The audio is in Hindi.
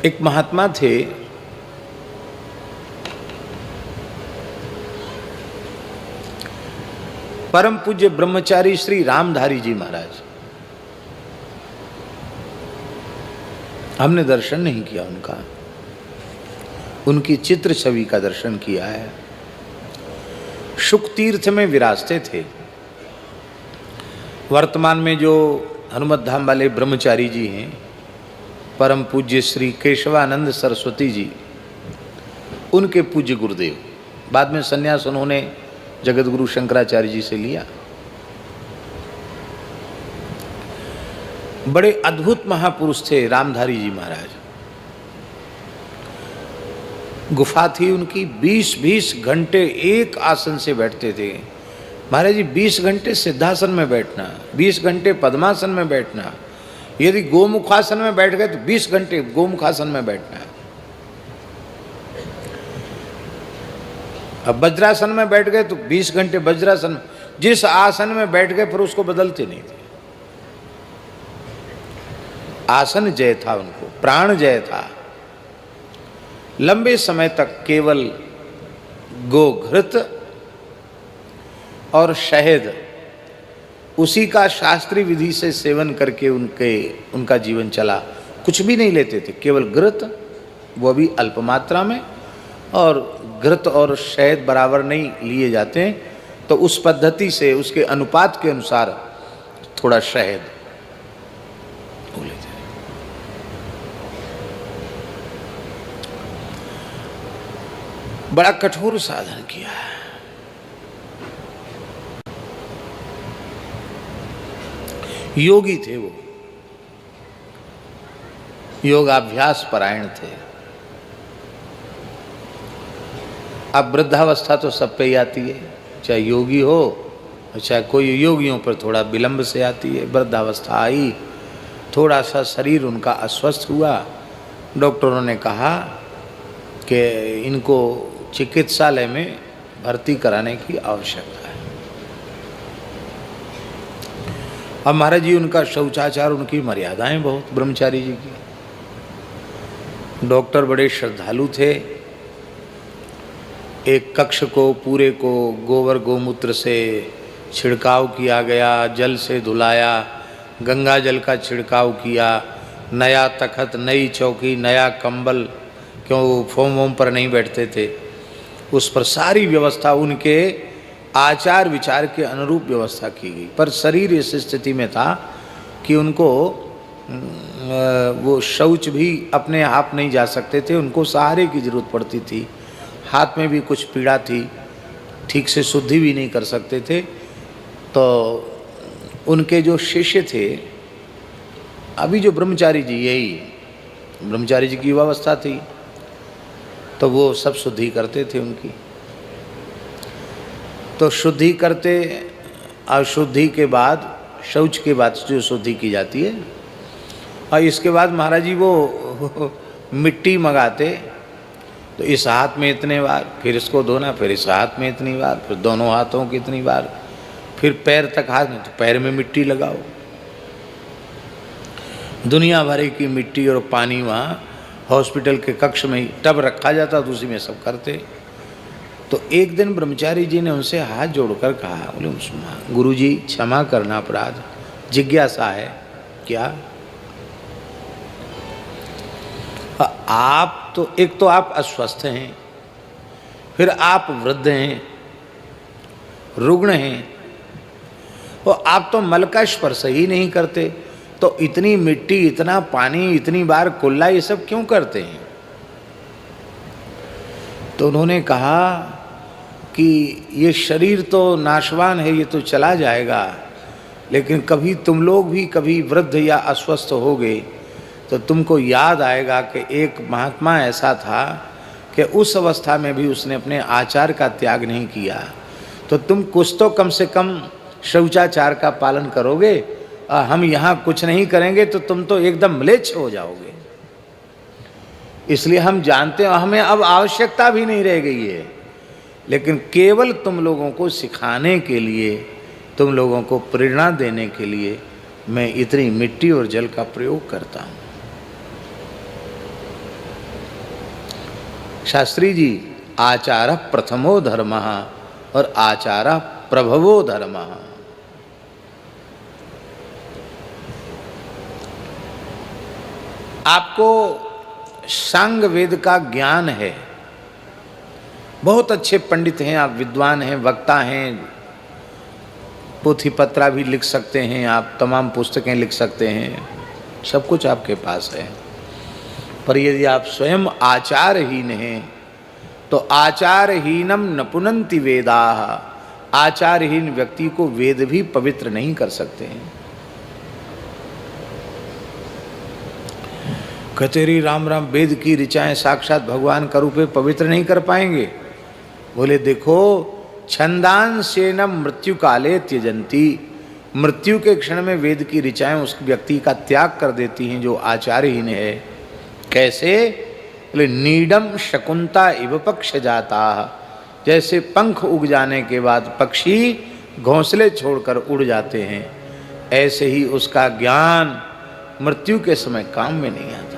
एक महात्मा थे, परम पूज्य ब्रह्मचारी श्री रामधारी जी महाराज। हमने दर्शन नहीं किया उनका, उनकी चित्र छवि का दर्शन किया है। शुक तीर्थ में विराजते थे। वर्तमान में जो हनुमत धाम वाले ब्रह्मचारी जी हैं, परम पूज्य श्री केशवानंद सरस्वती जी, उनके पूज्य गुरुदेव। बाद में संन्यास उन्होंने जगत गुरु शंकराचार्य जी से लिया। बड़े अद्भुत महापुरुष थे रामधारी जी महाराज। गुफा थी उनकी, 20-20 घंटे एक आसन से बैठते थे महाराज जी। 20 घंटे सिद्धासन में बैठना, 20 घंटे पद्मासन में बैठना, यदि गोमुखासन में बैठ गए तो 20 घंटे गोमुखासन में बैठना। अब वज्रासन में बैठ गए तो 20 घंटे वज्रासन। जिस आसन में बैठ गए फिर उसको बदलते नहीं थे। आसन जय था उनको, प्राण जय था। लंबे समय तक केवल गोघृत और शहद, उसी का शास्त्रीय विधि से सेवन करके उनका जीवन चला। कुछ भी नहीं लेते थे, केवल घृत, वो भी अल्प मात्रा में, और घृत और शहद बराबर नहीं लिए जाते हैं, तो उस पद्धति से उसके अनुपात के अनुसार थोड़ा शहद लेते। बड़ा कठोर साधन किया है। योगी थे वो, योगाभ्यास परायण थे। अब वृद्धावस्था तो सब पे ही आती है, चाहे योगी हो चाहे कोई, योगियों पर थोड़ा विलंब से आती है। वृद्धावस्था आई, थोड़ा सा शरीर उनका अस्वस्थ हुआ। डॉक्टरों ने कहा कि इनको चिकित्सालय में भर्ती कराने की आवश्यकता है। अब महाराज जी उनका शौचाचार, उनकी मर्यादाएं बहुत, ब्रह्मचारी जी की। डॉक्टर बड़े श्रद्धालु थे। एक कक्ष को पूरे को गोबर गोमूत्र से छिड़काव किया गया, जल से धुलाया, गंगा जल का छिड़काव किया, नया तखत, नई चौकी, नया कंबल, क्यों फोम वोम पर नहीं बैठते थे, उस पर सारी व्यवस्था उनके आचार विचार के अनुरूप व्यवस्था की गई। पर शरीर इस स्थिति में था कि उनको वो शौच भी अपने आप नहीं जा सकते थे, उनको सहारे की जरूरत पड़ती थी। हाथ में भी कुछ पीड़ा थी, ठीक से शुद्धि भी नहीं कर सकते थे। तो उनके जो शिष्य थे, अभी जो ब्रह्मचारी जी, यही ब्रह्मचारी जी की युवावस्था थी, तो वो सब शुद्धि करते थे उनकी। तो शुद्धि करते, अशुद्धि के बाद, शौच के बाद जो शुद्धि की जाती है, और इसके बाद महाराज जी वो मिट्टी मंगाते। तो इस हाथ में इतने बार, फिर इसको धोना, फिर इस हाथ में इतनी बार, फिर दोनों हाथों की इतनी बार, फिर पैर तक हाथ में, तो पैर में मिट्टी लगाओ। दुनिया भर की मिट्टी और पानी वहाँ हॉस्पिटल के कक्ष में ही टब रखा जाता, तो उसी में सब करते। तो एक दिन ब्रह्मचारी जी ने उनसे हाथ जोड़कर कहा, बोले गुरुजी क्षमा करना, अपराध, जिज्ञासा है। क्या? आप तो, एक तो आप अस्वस्थ हैं, फिर आप वृद्ध हैं, रुग्ण हैं, और आप तो मल का स्पर्श ही नहीं करते, तो इतनी मिट्टी, इतना पानी, इतनी बार कुल्ला, ये सब क्यों करते हैं? तो उन्होंने कहा कि ये शरीर तो नाशवान है, ये तो चला जाएगा, लेकिन कभी तुम लोग भी कभी वृद्ध या अस्वस्थ होगे तो तुमको याद आएगा कि एक महात्मा ऐसा था कि उस अवस्था में भी उसने अपने आचार का त्याग नहीं किया। तो तुम कुछ तो कम से कम शौचाचार का पालन करोगे, हम यहाँ कुछ नहीं करेंगे तो तुम तो एकदम म्लेच्छ हो जाओगे। इसलिए हम जानते हैं, हमें अब आवश्यकता भी नहीं रह गई है, लेकिन केवल तुम लोगों को सिखाने के लिए, तुम लोगों को प्रेरणा देने के लिए मैं इतनी मिट्टी और जल का प्रयोग करता हूँ। शास्त्री जी, आचार प्रथमो धर्म और आचार प्रभवो धर्म। आपको सांग वेद का ज्ञान है, बहुत अच्छे पंडित हैं आप, विद्वान हैं, वक्ता हैं, पोथी पत्रा भी लिख सकते हैं आप, तमाम पुस्तकें लिख सकते हैं, सब कुछ आपके पास है। पर यदि आप स्वयं आचारहीन हैं तो आचारहीनम न पुनन्ति वेदाः, आचारहीन व्यक्ति को वेद भी पवित्र नहीं कर सकते हैं। कतेरी राम राम, वेद की ऋचाएं साक्षात भगवान का रूप है, पवित्र नहीं कर पाएंगे। बोले देखो, छंदांशेन मृत्यु काले त्यजंती, मृत्यु के क्षण में वेद की ऋचाएं उस व्यक्ति का त्याग कर देती हैं जो आचारहीन है। कैसे? बोले नीडम शकुंता इव पक्ष जाता, जैसे पंख उग जाने के बाद पक्षी घोंसले छोड़कर उड़ जाते हैं, ऐसे ही उसका ज्ञान मृत्यु के समय काम में नहीं आता।